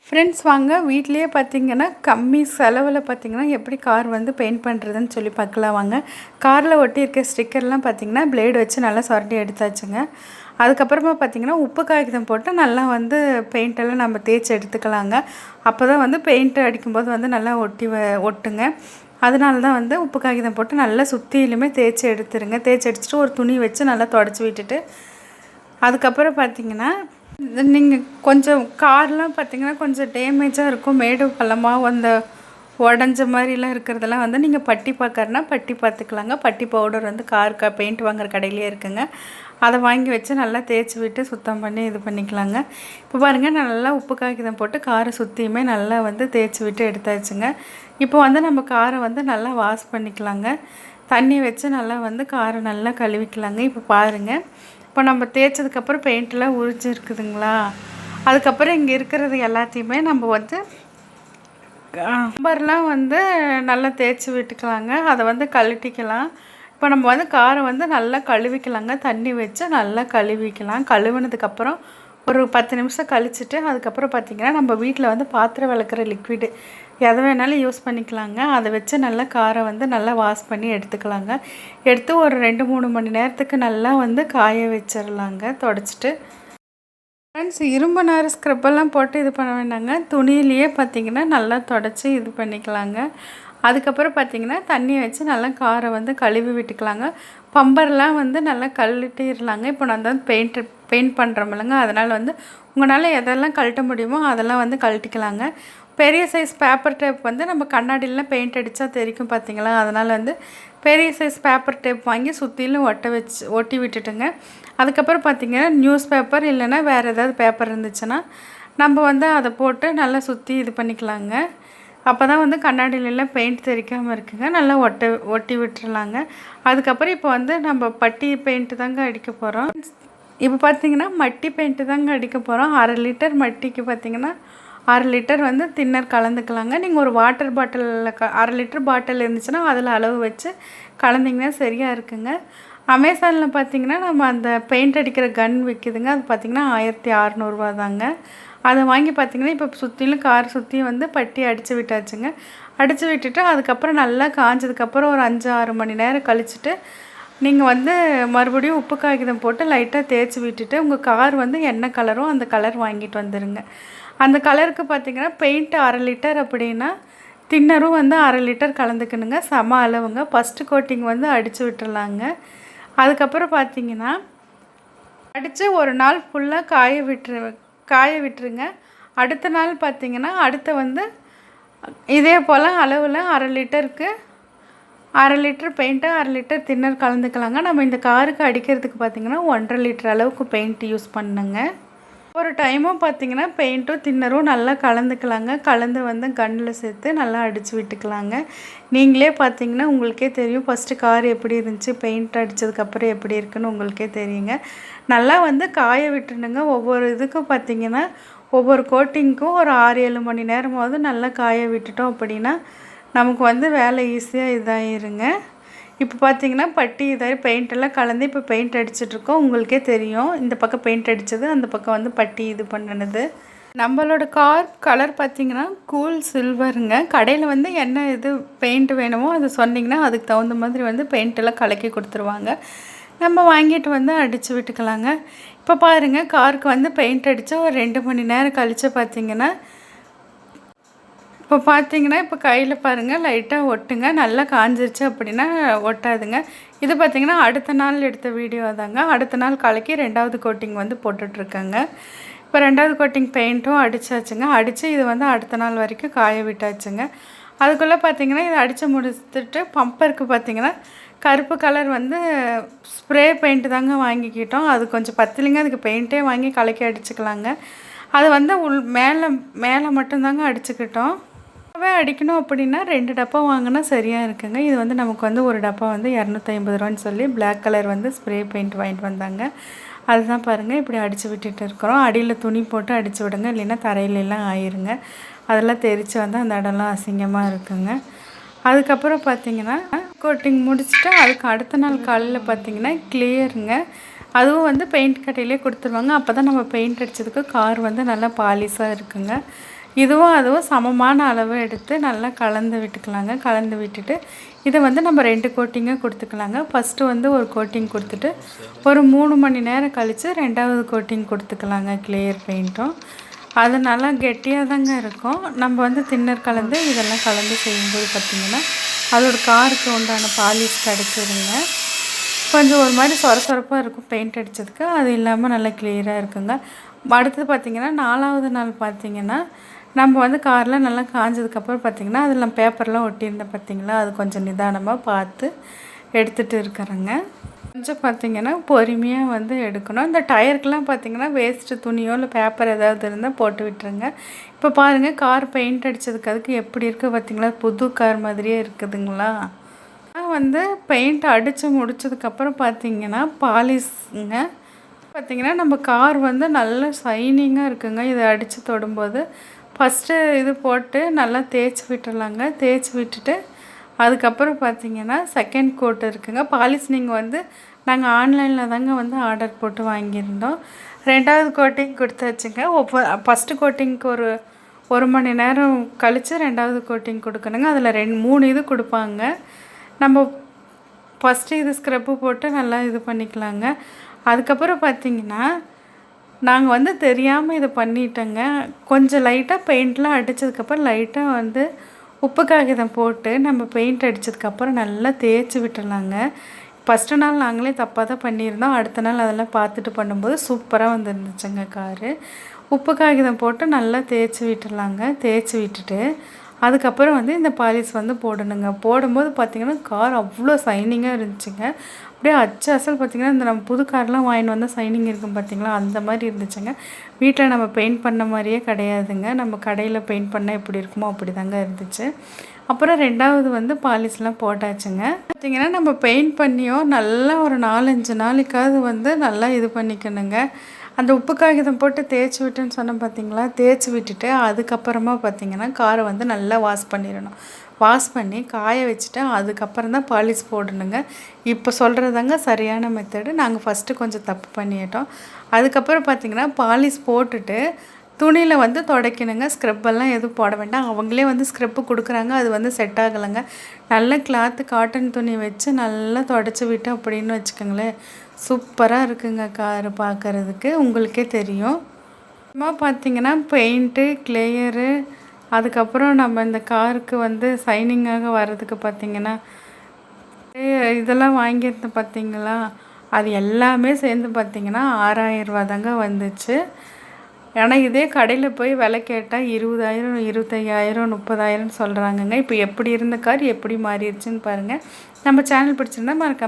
Friends வாங்க வீட்லேயே பார்த்தீங்கன்னா கம்மி செலவில் பார்த்தீங்கன்னா எப்படி கார் வந்து பெயிண்ட் பண்ணுறதுன்னு சொல்லி பார்க்கலாம் வாங்க. காரில் ஒட்டியிருக்க ஸ்டிக்கர்லாம் பார்த்தீங்கன்னா பிளேடு வச்சு நல்லா சொரண்டி எடுத்தாச்சுங்க. அதுக்கப்புறமா பார்த்தீங்கன்னா உப்பு காகிதம் போட்டு நல்லா வந்து பெயிண்டெல்லாம் நம்ம தேய்ச்சி எடுத்துக்கலாங்க. அப்போ தான் வந்து பெயிண்ட் அடிக்கும்போது வந்து நல்லா ஒட்டுங்க. அதனால தான் வந்து உப்பு காகிதம் போட்டு நல்லா சுற்றிலுமே தேய்ச்சி எடுத்துருங்க. தேய்ச்சி அடிச்சுட்டு ஒரு துணி வச்சு நல்லா தொடச்சி விட்டுட்டு அதுக்கப்புறம் பார்த்தீங்கன்னா நீங்கள் கொஞ்சம் கார்லாம் பார்த்தீங்கன்னா கொஞ்சம் டேமேஜாக இருக்கும். மேடு பள்ளமாக அந்த உடஞ்ச மாதிரிலாம் இருக்கிறதெல்லாம் வந்து நீங்கள் பட்டி பார்க்கறனா பட்டி பார்த்துக்கலாங்க. பட்டி பவுடர் வந்து கார் பெயிண்ட் வாங்குற கடையிலே இருக்குங்க. அதை வாங்கி வச்சு நல்லா தேய்ச்சி விட்டு சுத்தம் பண்ணி இது பண்ணிக்கலாங்க. இப்போ பாருங்கள் நல்லா உப்பு காகிதம் போட்டு காரை சுற்றியுமே நல்லா வந்து தேய்ச்சி விட்டு எடுத்தாச்சுங்க. இப்போ வந்து நம்ம காரை வந்து நல்லா வாஷ் பண்ணிக்கலாங்க. தண்ணி வச்சு நல்லா வந்து காரை நல்லா கழுவிக்கலாங்க. இப்போ பாருங்கள், இப்போ நம்ம தேய்ச்சதுக்கப்புறம் பெயிண்ட்டெலாம் உரிஞ்சிருக்குதுங்களா, அதுக்கப்புறம் இங்கே இருக்கிறது எல்லாத்தையுமே நம்ம வந்து ரப்பர்லாம் வந்து நல்லா தேய்ச்சி விட்டுக்கலாங்க. அதை வந்து கழட்டிக்கலாம். இப்போ நம்ம வந்து காரை வந்து நல்லா கழுவிக்கலாங்க. தண்ணி வச்சு நல்லா கழுவிக்கலாம். கழுவினதுக்கப்புறம் ஒரு 10 நிமிஷம் கழிச்சிட்டு அதுக்கப்புறம் பார்த்திங்கன்னா நம்ம வீட்டில் வந்து பாத்திரம் விளக்குற லிக்விடு எதை வேணாலும் யூஸ் பண்ணிக்கலாங்க. அதை வச்சு நல்லா காரை வந்து நல்லா வாஷ் பண்ணி எடுத்துக்கலாங்க. எடுத்து ஒரு 2-3 மணி நேரத்துக்கு நல்லா வந்து காய வச்சிடலாங்க தொடச்சிட்டு. ஃப்ரெண்ட்ஸ், இரும்பு நார் ஸ்க்ரப்பெல்லாம் போட்டு இது பண்ண வேண்டாங்க. துணியிலேயே பார்த்திங்கன்னா நல்லா தொடச்சி இது பண்ணிக்கலாங்க. அதுக்கப்புறம் பார்த்திங்கன்னா தண்ணி வச்சு நல்லா காரை வந்து கழுவி விட்டுக்கலாங்க. பம்பர்லாம் வந்து நல்லா கழட்டிடலாங்க. இப்போ நான் தான் பெயிண்ட் பண்ணுறோமில்லங்க, அதனால் வந்து உங்களால் எதெல்லாம் கழட்ட முடியுமோ அதெல்லாம் வந்து கழட்டிக்கலாங்க. பெரிய சைஸ் பேப்பர் டேப் வந்து நம்ம கண்ணாடிலாம் பெயிண்ட் அடித்தா தெரிக்கும் பார்த்திங்களா, அதனால் வந்து பெரிய சைஸ் பேப்பர் டேப் வாங்கி சுற்றிலும் ஒட்டி விட்டுட்டுங்க. அதுக்கப்புறம் பார்த்திங்கன்னா நியூஸ் பேப்பர் இல்லைன்னா வேறு ஏதாவது பேப்பர் இருந்துச்சுன்னா நம்ம வந்து அதை போட்டு நல்லா சுற்றி இது பண்ணிக்கலாங்க. அப்போ தான் வந்து கண்ணாடியிலலாம் பெயிண்ட் தெரிக்காமல் இருக்குங்க. நல்லா ஒட்டி விட்டுறலாங்க. அதுக்கப்புறம் இப்போ வந்து நம்ம பட்டி பெயிண்ட்டு தாங்க அடிக்க போகிறோம். இப்போ பார்த்திங்கன்னா மட்டி பெயிண்ட்டு தாங்க அடிக்க போகிறோம். 1/2 லிட்டர் மட்டிக்கு பார்த்திங்கன்னா 1/2 லிட்டர் வந்து தின்னர் கலந்துக்கலாங்க. நீங்கள் ஒரு வாட்டர் பாட்டிலில் 1/2 லிட்டர் பாட்டில் இருந்துச்சுன்னா அதில் அளவு வச்சு கலந்திங்கன்னா சரியாக இருக்குங்க. அமேசானில் பார்த்திங்கன்னா நம்ம அந்த பெயிண்ட் அடிக்கிற கன் விற்கிதுங்க. அது பார்த்திங்கன்னா 1600 தாங்க. அதை வாங்கி பார்த்திங்கன்னா இப்போ சுற்றிலும் கார் சுற்றி வந்து பட்டி அடித்து விட்டாச்சுங்க. அடித்து விட்டுட்டு அதுக்கப்புறம் நல்லா காஞ்சதுக்கப்புறம் ஒரு 5-6 மணி நேரம் கழிச்சிட்டு நீங்கள் வந்து மறுபடியும் உப்பு காகிதம் போட்டு லைட்டாக தேய்ச்சி விட்டுட்டு உங்கள் கார் வந்து என்ன கலரோ அந்த கலர் வாங்கிட்டு வந்துடுங்க. அந்த கலருக்கு பார்த்திங்கன்னா பெயிண்ட் 1/2 லிட்டர் அப்படின்னா தின்னரும் வந்து 1/2 லிட்டர் கலந்துக்கணுங்க. சம அளவுங்க. ஃபஸ்ட்டு கோட்டிங் வந்து அடித்து விட்டுறலாங்க. அதுக்கப்புறம் பார்த்திங்கன்னா அடித்து ஒரு நாள் ஃபுல்லாக காய விட்டுருங்க. அடுத்த நாள் பார்த்திங்கன்னா அடுத்த வந்து இதே போல் அளவில் 1/2 லிட்டருக்கு 1/2 லிட்டர் பெயிண்ட்டு 1/2 லிட்டர் தின்னர் கலந்துக்கலாங்க. நம்ம இந்த காருக்கு அடிக்கிறதுக்கு பார்த்திங்கன்னா 1.5 லிட்டர் அளவுக்கு பெயிண்ட் யூஸ் பண்ணுங்க. ஒரு டைமும் பார்த்திங்கன்னா பெயிண்ட்டும் தின்னரும் நல்லா கலந்துக்கலாங்க. கலந்து வந்து கன்னில் சேர்த்து நல்லா அடித்து விட்டுக்கலாங்க. நீங்களே பார்த்திங்கன்னா உங்களுக்கே தெரியும் ஃபஸ்ட்டு கார் எப்படி இருந்துச்சு, பெயிண்ட் அடித்ததுக்கப்புறம் எப்படி இருக்குன்னு உங்களுக்கே தெரியுங்க. நல்லா வந்து காய விட்டுணுங்க. ஒவ்வொரு இதுக்கும் பார்த்திங்கன்னா ஒவ்வொரு கோட்டிங்க்கும் ஒரு 6-7 மணி நேரமாவது நல்லா காய விட்டுட்டோம் அப்படின்னா நமக்கு வந்து வேலை ஈஸியாக இதாகிருங்க. இப்போ பார்த்திங்கன்னா பட்டி இதாகி பெயிண்டெல்லாம் கலந்து இப்போ பெயிண்ட் அடிச்சிட்ருக்கோம். உங்களுக்கே தெரியும் இந்த பக்கம் பெயிண்ட் அடித்தது, அந்த பக்கம் வந்து பட்டி இது பண்ணினது. நம்மளோட கார் கலர் பார்த்திங்கன்னா கூல் சில்வருங்க. கடையில் வந்து என்ன இது பெயிண்ட் வேணுமோ அது சொன்னிங்கன்னா அதுக்கு தகுந்த மாதிரி வந்து பெயிண்டெல்லாம் கலக்கி கொடுத்துருவாங்க. நம்ம வாங்கிட்டு வந்து அடித்து விட்டுக்கலாங்க. இப்போ பாருங்கள், காருக்கு வந்து பெயிண்ட் அடித்தா ஒரு 2 மணி நேரம் கழித்து பார்த்திங்கன்னா இப்போ கையில் பாருங்கள் லைட்டாக ஒட்டுங்க. நல்லா காஞ்சிருச்சு அப்படின்னா ஒட்டாதுங்க. இது பார்த்திங்கன்னா அடுத்த நாள் எடுத்த வீடியோ தாங்க. அடுத்த நாள் கலக்கி 2வது கோட்டிங் வந்து போட்டுட்ருக்கேங்க. இப்போ 2வது கோட்டிங் பெயிண்ட்டும் அடித்தாச்சுங்க. அடித்து இது வந்து அடுத்த நாள் வரைக்கும் காய விட்டாச்சுங்க. அதுக்குள்ளே பார்த்திங்கன்னா இதை அடித்து முடிச்சுட்டு பம்பருக்கு பார்த்திங்கன்னா கருப்பு கலர் வந்து ஸ்ப்ரே பெயிண்ட்டு தாங்க வாங்கிக்கிட்டோம். அது கொஞ்சம் பத்தலைங்க. அதுக்கு பெயிண்ட்டே வாங்கி கலக்கி அடிச்சுக்கலாங்க. அது வந்து மேலே மட்டும்தாங்க அடிச்சுக்கிட்டோம். அடிக்கணும் அப்படின்னா 2 டப்பா வாங்கினா சரியாக இருக்குங்க. இது வந்து நமக்கு வந்து ஒரு டப்பா வந்து 250 ரூபான்னு சொல்லி பிளாக் கலர் வந்து ஸ்ப்ரே பெயிண்ட் வாங்கிட்டு வந்தாங்க. அதுதான் பாருங்கள் இப்படி அடித்து விட்டுட்டு இருக்கிறோம். அடியில் துணி போட்டு அடித்து விடுங்க, இல்லைன்னா தரையிலலாம் ஆயிருங்க. அதெல்லாம் தெரித்து வந்து அந்த இடம்லாம் அசிங்கமாக இருக்குங்க. அதுக்கப்புறம் பார்த்திங்கன்னா கோட்டிங் முடிச்சுட்டு அதுக்கு அடுத்த நாள் காலையில் பார்த்திங்கன்னா கிளியருங்க. அதுவும் வந்து பெயிண்ட் கடையிலே கொடுத்துருவாங்க. அப்போ தான் நம்ம பெயிண்ட் அடித்ததுக்கு கார் வந்து நல்லா பாலிஷாக இருக்குங்க. இதுவும் அதுவும் சமமான அளவு எடுத்து நல்லா கலந்து விட்டுக்கலாங்க. கலந்து விட்டுட்டு இதை வந்து நம்ம 2 கோட்டிங்காக கொடுத்துக்கலாங்க. ஃபஸ்ட்டு வந்து ஒரு கோட்டிங் கொடுத்துட்டு ஒரு 3 மணி நேரம் கழித்து 2வது கோட்டிங் கொடுத்துக்கலாங்க. கிளியர் பெயிண்ட்டும் அது நல்லா கெட்டியாக தாங்க இருக்கும். நம்ம வந்து தின்னர் கலந்து இதெல்லாம் கலந்து செய்யும்போது பார்த்திங்கன்னா அதோட காருக்கு உண்டான பாலிஷ் கிடச்சிருங்க. கொஞ்சம் ஒரு மாதிரி சொரசொரப்பாக இருக்கும் பெயிண்ட் அடித்ததுக்கு. அது இல்லாமல் நல்லா கிளியராக இருக்குங்க. அடுத்தது பார்த்திங்கன்னா 4வது நாள் பார்த்திங்கன்னா நம்ம வந்து காரில் நல்லா காஞ்சதுக்கப்புறம் பார்த்திங்கன்னா அதில் பேப்பர்லாம் ஒட்டியிருந்தேன் பார்த்திங்களா, அது கொஞ்சம் நிதானமாக பார்த்து எடுத்துகிட்டு இருக்கிறேங்க. கொஞ்சம் பார்த்திங்கன்னா பொறுமையாக வந்து எடுக்கணும். இந்த டயருக்கெலாம் பார்த்திங்கன்னா வேஸ்ட்டு துணியோ இல்லை பேப்பர் ஏதாவது இருந்தால் போட்டு விட்டுருங்க. இப்போ பாருங்கள் கார் பெயிண்ட் அடித்ததுக்கு அதுக்கு எப்படி இருக்குது பார்த்திங்களா, புது கார் மாதிரியே இருக்குதுங்களா. வந்து பெயிண்ட் அடித்து முடித்ததுக்கப்புறம் பார்த்திங்கன்னா பாலிஷ்ங்க பார்த்திங்கன்னா நம்ம கார் வந்து நல்ல ஷைனிங்காக இருக்குங்க. இதை அடித்து தொடும்போது ஃபஸ்ட்டு இது போட்டு நல்லா தேய்ச்சி விட்டுடலாங்க. தேய்ச்சி விட்டுட்டு அதுக்கப்புறம் பார்த்திங்கன்னா செகண்ட் கோட் இருக்குங்க. பாலிஷ் நீங்கள் வந்து நாங்கள் ஆன்லைனில் தாங்க வந்து ஆர்டர் போட்டு வாங்கியிருந்தோம். 2வது கோட்டிங் கொடுத்தாச்சுங்க. ஃபஸ்ட்டு கோட்டிங்க்கு ஒரு மணி நேரம் கழித்து 2வது கோட்டிங் கொடுக்கணுங்க. அதில் 3 இது கொடுப்பாங்க. நம்ம ஃபஸ்ட்டு இது ஸ்க்ரப்பு போட்டு நல்லா இது பண்ணிக்கலாங்க. அதுக்கப்புறம் பார்த்திங்கன்னா நாங்கள் வந்து தெரியாமல் இதை பண்ணிட்டோங்க. கொஞ்சம் லைட்டாக பெயிண்ட்லாம் அடித்ததுக்கப்புறம் லைட்டாக வந்து உப்பு காகிதம் போட்டு நம்ம பெயிண்ட் அடித்ததுக்கப்புறம் நல்லா தேய்ச்சி விட்டுடலாங்க. ஃபஸ்ட்டு நாள் நாங்களே தப்பாக தான் பண்ணியிருந்தோம். அடுத்த நாள் அதெல்லாம் பார்த்துட்டு பண்ணும்போது சூப்பராக வந்துருந்துச்சுங்க காரு. உப்பு காகிதம் போட்டு நல்லா தேய்ச்சி விட்டுடலாங்க. தேய்ச்சி விட்டுட்டு அதுக்கப்புறம் வந்து இந்த பாலிஷ் வந்து போடணுங்க. போடும்போது பார்த்திங்கன்னா கார் அவ்வளோ ஷைனிங்காக இருந்துச்சுங்க. அப்படியே அச்சு அசல் பார்த்திங்கன்னா இந்த நம்ம புது கார்லாம் வாங்கிட்டு வந்தால் ஷைனிங் இருக்கும் பார்த்திங்களா, அந்த மாதிரி இருந்துச்சுங்க. வீட்டில் நம்ம பெயிண்ட் பண்ண மாதிரியே கிடையாதுங்க. நம்ம கடையில் பெயிண்ட் பண்ணால் எப்படி இருக்குமோ அப்படி தாங்க இருந்துச்சு. அப்புறம் 2வது வந்து பாலிஷ்லாம் போட்டாச்சுங்க. பார்த்திங்கன்னா நம்ம பெயிண்ட் பண்ணியோ நல்லா ஒரு 4-5 நாளைக்காவது வந்து நல்லா இது பண்ணிக்கணுங்க. அந்த உப்பு காகிதம் போட்டு தேய்ச்சி விட்டுன்னு சொன்னேன் பார்த்திங்களா, தேய்ச்சி விட்டுட்டு அதுக்கப்புறமா பார்த்திங்கன்னா காரை வந்து நல்லா வாஷ் பண்ணிடணும். வாஷ் பண்ணி காய வச்சுட்டு அதுக்கப்புறம் தான் பாலிஷ் போடணுங்க. இப்போ சொல்கிறதாங்க சரியான மெத்தடு. நாங்கள் ஃபஸ்ட்டு கொஞ்சம் தப்பு பண்ணிட்டோம். அதுக்கப்புறம் பார்த்திங்கன்னா பாலிஷ் போட்டுட்டு துணியில் வந்து துடைக்கணுங்க. ஸ்க்ரப்பெல்லாம் எதுவும் போட வேண்டாம். அவங்களே வந்து ஸ்க்ரப்பு கொடுக்குறாங்க. அது வந்து செட் ஆகலைங்க. நல்ல கிளாத்து காட்டன் துணி வச்சு நல்லா துடைச்சி விட்டு அப்படின்னு வச்சுக்கோங்களேன், சூப்பராக இருக்குங்க காரு பார்க்குறதுக்கு. உங்களுக்கே தெரியும். சும்மா பார்த்திங்கன்னா பெயிண்ட்டு கிளியரு அதுக்கப்புறம் நம்ம இந்த காருக்கு வந்து ஷைனிங்காக வர்றதுக்கு பார்த்திங்கன்னா இதெல்லாம் வாங்கியிருந்தேன் பார்த்திங்களா, அது எல்லாமே சேர்ந்து பார்த்திங்கன்னா 6000 ரூபா தாங்க வந்துச்சு. ஏன்னா இதே கடையில் போய் விலை கேட்டால் 20,000 25,000 30,000 சொல்கிறாங்கங்க. இப்போ எப்படி இருந்த கார் எப்படி மாறிடுச்சுன்னு பாருங்கள். நம்ம சேனல் பிடிச்சிருந்தா மறக்காம